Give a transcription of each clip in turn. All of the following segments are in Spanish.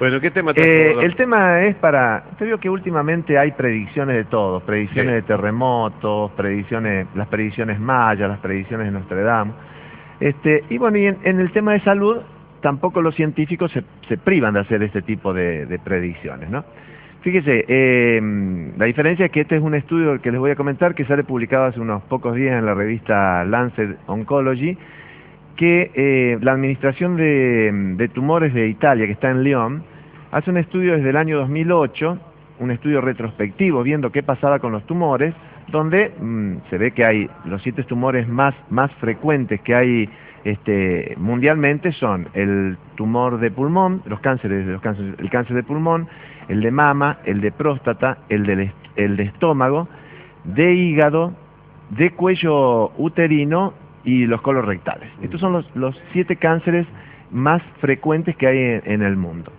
Bueno, ¿qué tema te El tema es para... Te digo que últimamente hay predicciones de todo, predicciones de terremotos, las predicciones mayas, las predicciones de Nostradamus. Y bueno, y en el tema de salud, tampoco los científicos se privan de hacer este tipo de predicciones, ¿no? Fíjese, la diferencia es que este es un estudio que les voy a comentar que sale publicado hace unos pocos días en la revista Lancet Oncology, que la Administración de Tumores de Italia, que está en Lyon, hace un estudio desde el año 2008, un estudio retrospectivo, viendo qué pasaba con los tumores, donde se ve que hay los 7 tumores más frecuentes que hay mundialmente son el tumor de pulmón, el cáncer de pulmón, el de mama, el de próstata, el de estómago, de hígado, de cuello uterino y los colorectales. Estos son los 7 cánceres más frecuentes que hay en el mundo.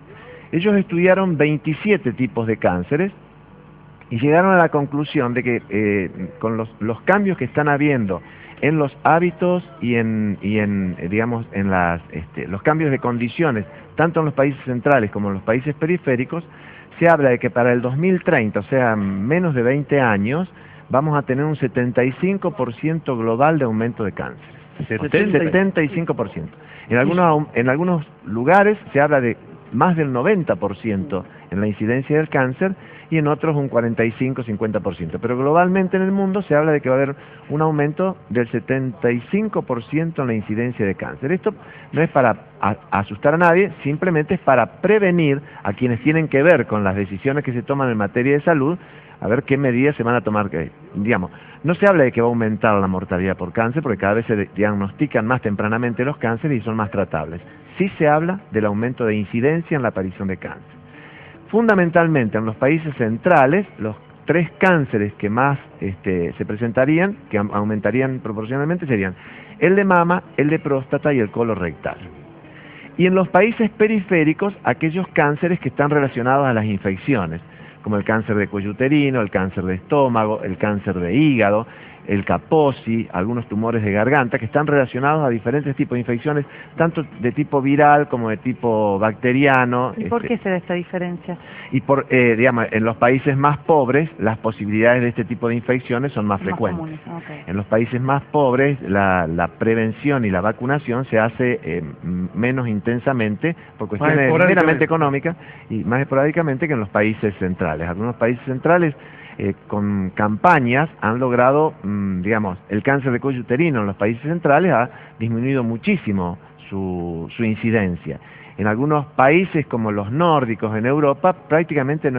Ellos estudiaron 27 tipos de cánceres y llegaron a la conclusión de que con los cambios que están habiendo en los hábitos y digamos, en los cambios de condiciones, tanto en los países centrales como en los países periféricos, se habla de que para el 2030, o sea, menos de 20 años, vamos a tener un 75% global de aumento de cáncer. 75%. En algunos lugares se habla de más del 90% en la incidencia del cáncer y en otros un 45-50%. Pero globalmente en el mundo se habla de que va a haber un aumento del 75% en la incidencia de cáncer. Esto no es para asustar a nadie, simplemente es para prevenir a quienes tienen que ver con las decisiones que se toman en materia de salud, a ver qué medidas se van a tomar. Digamos, no se habla de que va a aumentar la mortalidad por cáncer, porque cada vez se diagnostican más tempranamente los cánceres y son más tratables. Sí se habla del aumento de incidencia en la aparición de cáncer. Fundamentalmente en los países centrales, los 3 cánceres que más se presentarían, que aumentarían proporcionalmente, serían el de mama, el de próstata y el colorectal. Y en los países periféricos, aquellos cánceres que están relacionados a las infecciones, como el cáncer de cuello uterino, el cáncer de estómago, el cáncer de hígado, el Kaposi, algunos tumores de garganta, que están relacionados a diferentes tipos de infecciones, tanto de tipo viral como de tipo bacteriano. ¿Y por qué se da esta diferencia? Y digamos, en los países más pobres, las posibilidades de este tipo de infecciones son más frecuentes. Okay. En los países más pobres, la prevención y la vacunación se hace menos intensamente, por cuestiones meramente económicas, y más esporádicamente que en los países centrales. Algunos países centrales, con campañas, han logrado, digamos, el cáncer de cuello uterino en los países centrales ha disminuido muchísimo su incidencia. En algunos países como los nórdicos en Europa, prácticamente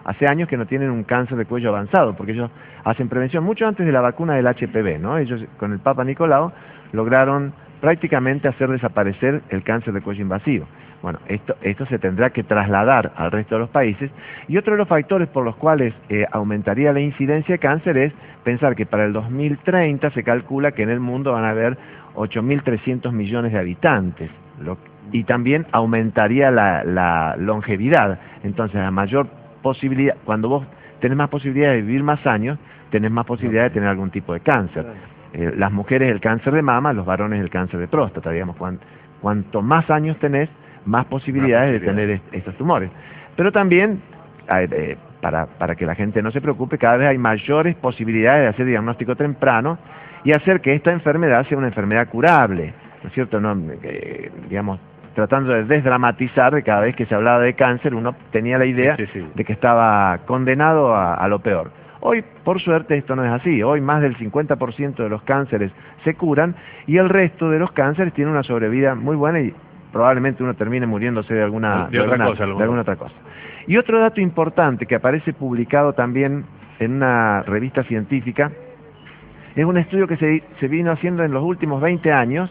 hace años que no tienen un cáncer de cuello avanzado, porque ellos hacen prevención mucho antes de la vacuna del HPV, ¿no? Ellos con el Papa Nicolau lograron prácticamente hacer desaparecer el cáncer de cuello invasivo. Bueno, esto se tendrá que trasladar al resto de los países, y otro de los factores por los cuales aumentaría la incidencia de cáncer es pensar que para el 2030 se calcula que en el mundo van a haber 8.300 millones de habitantes, y también aumentaría la longevidad. Entonces, a mayor posibilidad, cuando vos tenés más posibilidad de vivir más años, tenés más posibilidad de tener algún tipo de cáncer. Las mujeres el cáncer de mama, los varones el cáncer de próstata, digamos, cuanto más años tenés, más posibilidades de tener estos tumores. Pero también, para que la gente no se preocupe, cada vez hay mayores posibilidades de hacer diagnóstico temprano y hacer que esta enfermedad sea una enfermedad curable, ¿no es cierto? Digamos, tratando de desdramatizar, de cada vez que se hablaba de cáncer, uno tenía la idea de que estaba condenado a lo peor. Hoy, por suerte, esto no es así. Hoy más del 50% de los cánceres se curan y el resto de los cánceres tienen una sobrevida muy buena y probablemente uno termine muriéndose de alguna otra cosa. Y otro dato importante que aparece publicado también en una revista científica es un estudio que se vino haciendo en los últimos 20 años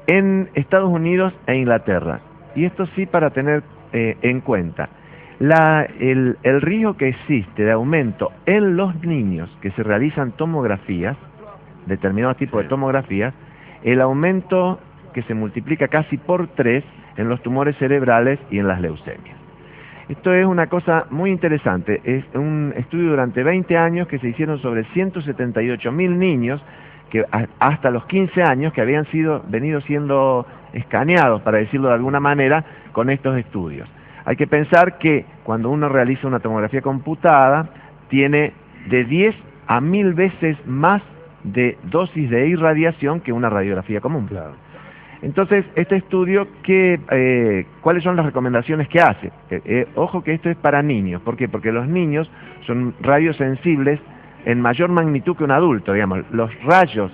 en Estados Unidos e Inglaterra. Y esto sí para tener en cuenta. El riesgo que existe de aumento en los niños que se realizan tomografías, determinados tipos de tomografías, el aumento que se multiplica casi por 3 en los tumores cerebrales y en las leucemias. Esto es una cosa muy interesante. Es un estudio durante 20 años que se hicieron sobre 178.000 niños que hasta los 15 años que habían venido siendo escaneados, para decirlo de alguna manera, con estos estudios. Hay que pensar que cuando uno realiza una tomografía computada, tiene de 10 a 1000 veces más de dosis de irradiación que una radiografía común. Claro. Entonces, este estudio, ¿cuáles son las recomendaciones que hace? Ojo que esto es para niños. ¿Por qué? Porque los niños son radiosensibles en mayor magnitud que un adulto. Digamos, los rayos,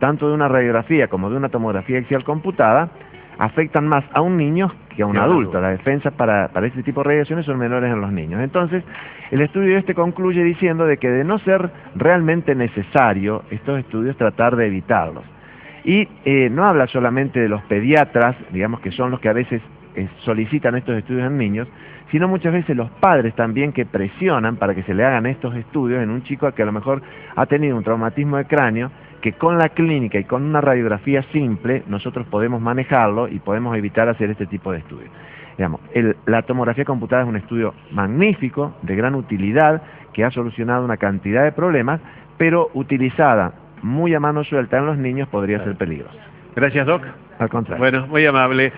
tanto de una radiografía como de una tomografía axial computada, afectan más a un niño que a un adulto. Las defensas para este tipo de radiaciones son menores en los niños. Entonces, el estudio concluye diciendo de que de no ser realmente necesario estos estudios, tratar de evitarlos. Y no habla solamente de los pediatras, digamos que son los que a veces solicitan estos estudios en niños, sino muchas veces los padres también que presionan para que se le hagan estos estudios en un chico que a lo mejor ha tenido un traumatismo de cráneo, que con la clínica y con una radiografía simple nosotros podemos manejarlo y podemos evitar hacer este tipo de estudios. Digamos, la tomografía computada es un estudio magnífico, de gran utilidad, que ha solucionado una cantidad de problemas, pero utilizada muy a mano suelta en los niños podría ser peligrosa. Gracias, Doc. Al contrario. Bueno, muy amable.